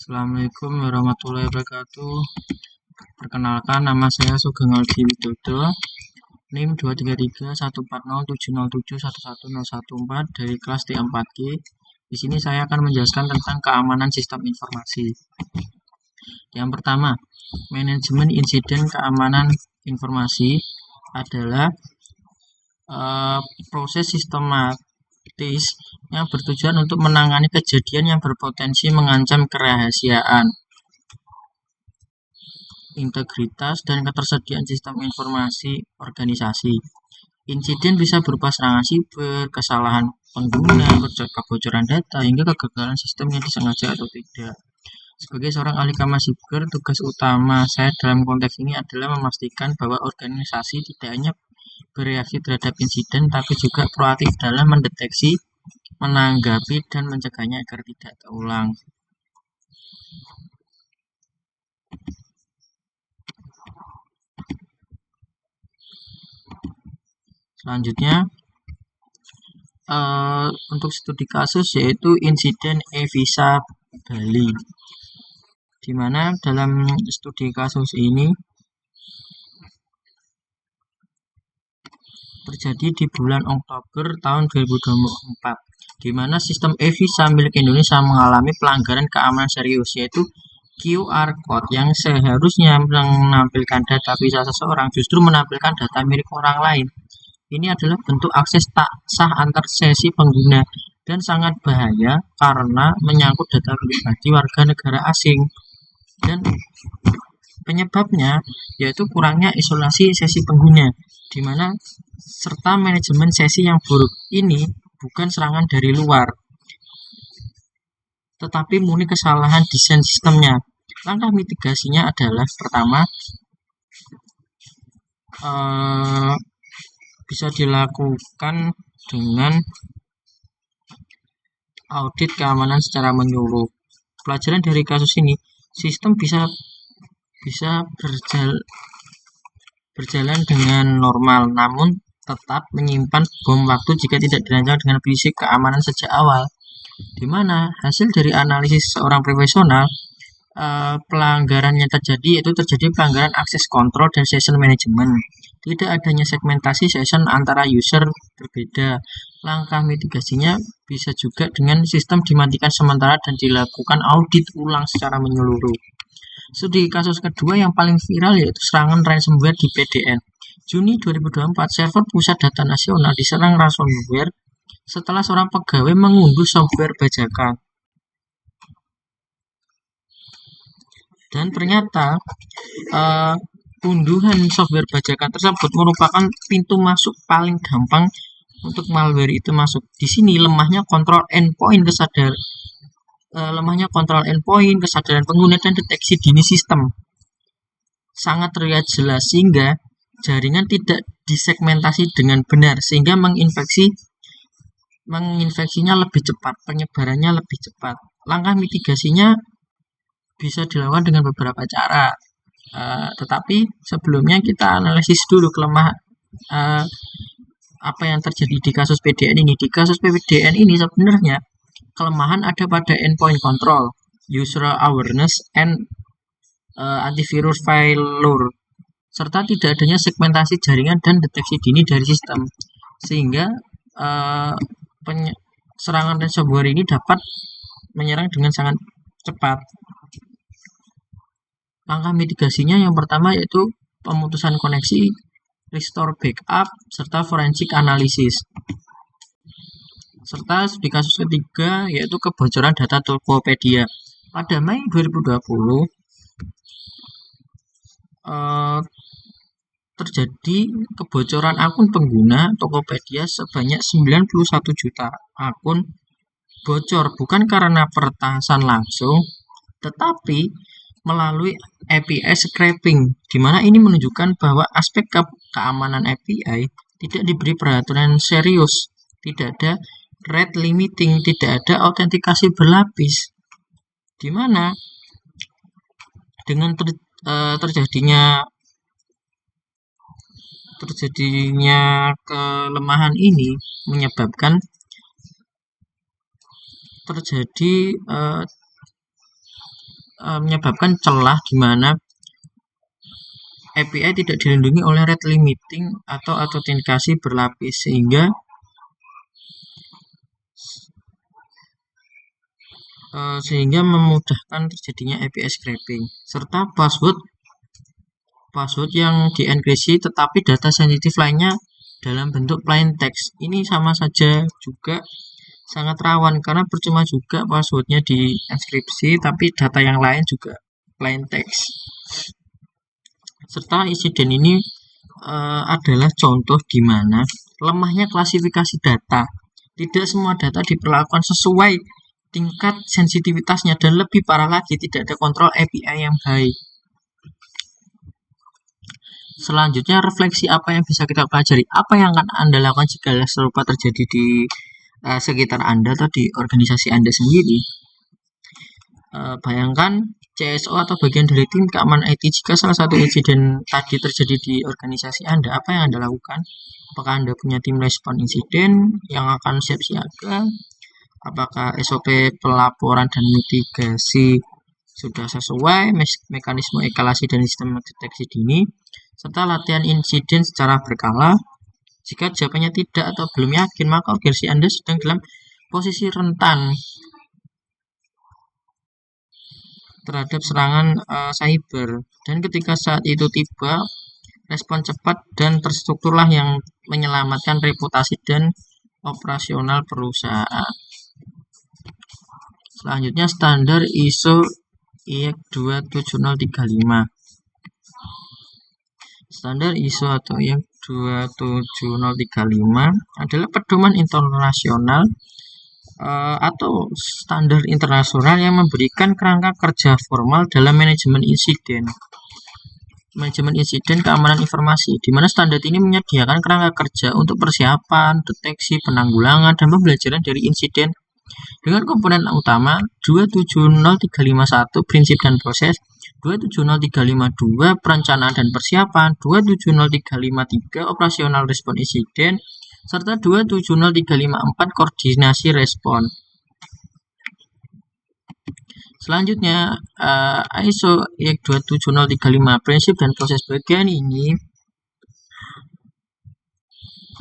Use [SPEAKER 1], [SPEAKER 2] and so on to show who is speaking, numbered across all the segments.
[SPEAKER 1] Assalamualaikum warahmatullahi wabarakatuh. Perkenalkan, nama saya Sugeng Aldi Widodo, NIM 233140707111014 dari kelas D4G. Di sini saya akan menjelaskan tentang keamanan sistem informasi. Yang pertama, manajemen insiden keamanan informasi adalah proses sistematis yang bertujuan untuk menangani kejadian yang berpotensi mengancam kerahasiaan, integritas, dan ketersediaan sistem informasi organisasi. Insiden bisa berupa serangan siber, kesalahan pengguna, kebocoran data, hingga kegagalan sistem yang disengaja atau tidak. Sebagai seorang ahli keamanan siber, tugas utama saya dalam konteks ini adalah memastikan bahwa organisasi tidak hanya bereaksi terhadap insiden, tapi juga proaktif dalam mendeteksi, menanggapi, dan mencegahnya agar tidak terulang. Selanjutnya, untuk studi kasus yaitu insiden e-visa Bali, di mana dalam studi kasus ini terjadi di bulan Oktober tahun 2024, di mana sistem e-visa milik Indonesia mengalami pelanggaran keamanan serius, yaitu QR code yang seharusnya menampilkan data visa seseorang justru menampilkan data milik orang lain. Ini adalah bentuk akses tak sah antar sesi pengguna dan sangat bahaya karena menyangkut data pribadi warga negara asing. Dan penyebabnya yaitu kurangnya isolasi sesi pengguna, di mana serta manajemen sesi yang buruk. Ini bukan serangan dari luar, tetapi murni kesalahan desain sistemnya. Langkah mitigasinya adalah pertama, bisa dilakukan dengan audit keamanan secara menyeluruh. Pelajaran dari kasus ini, sistem bisa berjalan dengan normal, namun tetap menyimpan bom waktu jika tidak dirancang dengan prinsip keamanan sejak awal, di mana hasil dari analisis seorang profesional, pelanggarannya yaitu terjadi pelanggaran akses kontrol dan session management. Tidak adanya segmentasi session antara user berbeda. Langkah mitigasinya bisa juga dengan sistem dimatikan sementara dan dilakukan audit ulang secara menyeluruh. Studi kasus kedua yang paling viral yaitu serangan ransomware di PDN. Juni 2024, server pusat data nasional diserang ransomware setelah seorang pegawai mengunduh software bajakan. Dan ternyata unduhan software bajakan tersebut merupakan pintu masuk paling gampang untuk malware itu masuk. Di sini lemahnya kontrol endpoint, kesadaran pengguna, dan deteksi dini sistem sangat terlihat jelas, sehingga jaringan tidak disegmentasi dengan benar, sehingga menginfeksinya lebih cepat, penyebarannya lebih cepat. Langkah mitigasinya bisa dilakukan dengan beberapa cara, tetapi sebelumnya kita analisis dulu kelemahan apa yang terjadi di kasus PDN ini. Di kasus PDN ini sebenarnya kelemahan ada pada endpoint control, user awareness, and antivirus failure, serta tidak adanya segmentasi jaringan dan deteksi dini dari sistem, sehingga serangan ransomware ini dapat menyerang dengan sangat cepat. Langkah mitigasinya yang pertama yaitu pemutusan koneksi, restore backup, serta forensik analisis. Serta di kasus ketiga yaitu kebocoran data Tokopedia. Pada Mei 2020 terjadi kebocoran akun pengguna Tokopedia sebanyak 91 juta akun bocor, bukan karena peretasan langsung, tetapi melalui API scraping, di mana ini menunjukkan bahwa aspek keamanan API tidak diberi perhatian serius, tidak ada rate limiting, tidak ada autentikasi berlapis, di mana dengan terjadinya kelemahan ini menyebabkan terjadi menyebabkan celah di mana API tidak dilindungi oleh rate limiting atau autentikasi berlapis sehingga memudahkan terjadinya API scraping, serta password yang dienkripsi tetapi data sensitif lainnya dalam bentuk plain text. Ini sama saja juga sangat rawan karena percuma juga passwordnya dienkripsi tapi data yang lain juga plain text. Serta insiden ini adalah contoh di mana lemahnya klasifikasi data. Tidak semua data diperlakukan sesuai tingkat sensitivitasnya, dan lebih parah lagi tidak ada kontrol API yang baik. Selanjutnya, refleksi apa yang bisa kita pelajari, apa yang akan Anda lakukan jika hal serupa terjadi di sekitar Anda atau di organisasi Anda sendiri. Bayangkan CSO atau bagian dari tim keamanan IT, jika salah satu insiden tadi terjadi di organisasi Anda, apa yang Anda lakukan? Apakah Anda punya tim respon insiden yang akan siap siaga? Apakah SOP pelaporan dan mitigasi sudah sesuai, mekanisme eskalasi dan sistem deteksi dini, serta latihan insiden secara berkala? Jika jawabannya tidak atau belum yakin, maka organisasi Anda sedang dalam posisi rentan terhadap serangan cyber, dan ketika saat itu tiba, respon cepat dan terstrukturlah yang menyelamatkan reputasi dan operasional perusahaan. Selanjutnya, standar ISO IEC 27035. Standar ISO atau IEC 27035 adalah pedoman internasional atau standar internasional yang memberikan kerangka kerja formal dalam manajemen insiden keamanan informasi, di mana standar ini menyediakan kerangka kerja untuk persiapan, deteksi, penanggulangan, dan pembelajaran dari insiden dengan komponen utama 270351 prinsip dan proses, 270352 perencanaan dan persiapan, 270353 operasional respon insiden, serta 270354 koordinasi respon. Selanjutnya, ISO IEC 27035 prinsip dan proses bagian ini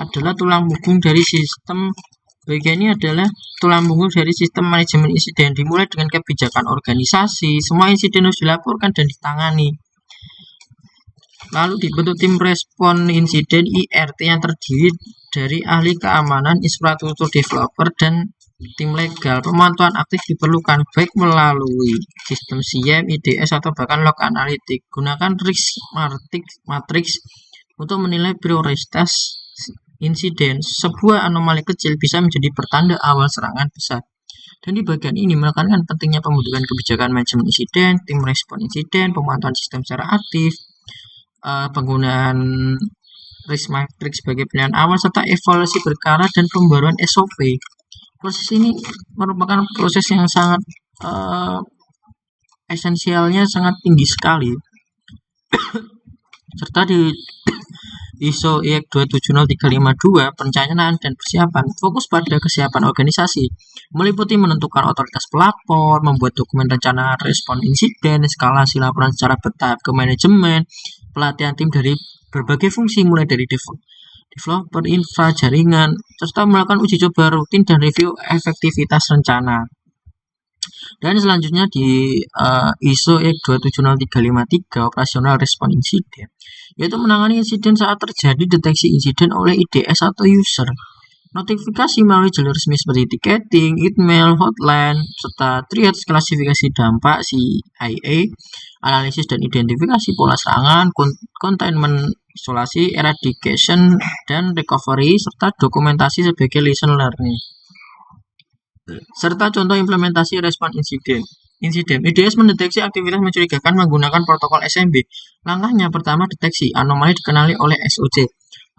[SPEAKER 1] adalah tulang punggung dari sistem. Bagian ini adalah tulang punggung dari sistem manajemen insiden, dimulai dengan kebijakan organisasi. Semua insiden harus dilaporkan dan ditangani. Lalu dibentuk tim respon insiden IRT yang terdiri dari ahli keamanan, infrastruktur developer, dan tim legal. Pemantauan aktif diperlukan baik melalui sistem SIEM, IDS, atau bahkan log analitik. Gunakan risk matrix untuk menilai prioritas insiden. Sebuah anomali kecil bisa menjadi pertanda awal serangan besar. Dan di bagian ini menekankan pentingnya pembentukan kebijakan manajemen insiden, tim respon insiden, pemantauan sistem secara aktif, penggunaan risk matrix sebagai pilihan awal, serta evaluasi berkala dan pembaruan SOP. Proses ini merupakan proses yang sangat esensialnya sangat tinggi sekali. Serta di ISO IEC 2703552 perencanaan dan persiapan fokus pada kesiapan organisasi, meliputi menentukan otoritas pelapor, membuat dokumen rencana respon insiden, eskalasi laporan secara bertahap ke manajemen, pelatihan tim dari berbagai fungsi mulai dari developer, infra, jaringan, serta melakukan uji coba rutin dan review efektivitas rencana. Dan selanjutnya di ISO IEC 2703553 operasional respon insiden, yaitu menangani insiden saat terjadi deteksi insiden oleh IDS atau user, notifikasi melalui jalur resmi seperti ticketing, email, hotline, serta triage klasifikasi dampak CIA, analisis dan identifikasi pola serangan, containment, isolasi, eradication, dan recovery, serta dokumentasi sebagai lesson learning. Serta contoh implementasi respon insiden. IDS mendeteksi aktivitas mencurigakan menggunakan protokol SMB. Langkahnya pertama, deteksi anomali dikenali oleh SOC.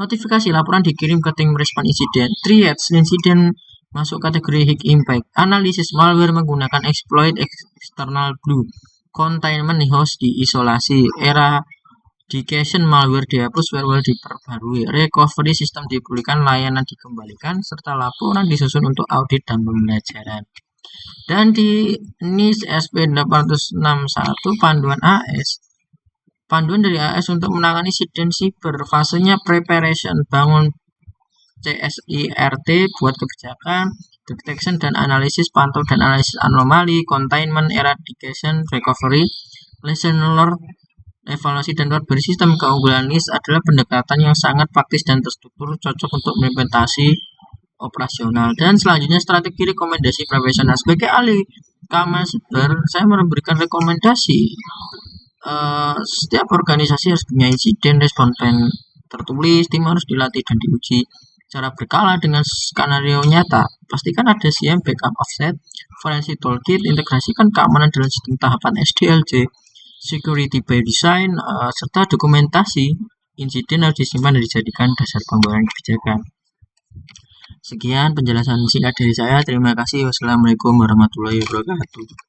[SPEAKER 1] Notifikasi laporan dikirim ke tim respon insiden. Triage insiden masuk kategori high impact. Analisis malware menggunakan exploit external blue. Containment host diisolasi. Eradication malware dihapus, firewall diperbarui. Recovery sistem dipulihkan, layanan dikembalikan, serta laporan disusun untuk audit dan pembelajaran. Dan di NIS SP 861 panduan AS, panduan dari AS untuk menangani insiden siber, fasenya preparation, bangun CSIRT, buat kebijakan, detection dan analisis, pantau dan analisis anomali, containment, eradication, recovery, lesson learned, evaluasi dan perbaikan. Sistem keunggulan NIS adalah pendekatan yang sangat praktis dan terstruktur, cocok untuk implementasi operasional. Dan selanjutnya strategi rekomendasi profesional. Sebagai ahli keamanan siber, saya memberikan rekomendasi setiap organisasi harus punya insiden respon plan tertulis, tim harus dilatih dan diuji secara berkala dengan skenario nyata. Pastikan ada CM, backup, offset, forensic toolkit, integrasikan keamanan dalam sistem tahapan SDLC, security by design, serta dokumentasi insiden harus disimpan dan dijadikan dasar pembuatan kebijakan. Sekian penjelasan singkat dari saya. Terima kasih. Wassalamualaikum warahmatullahi wabarakatuh.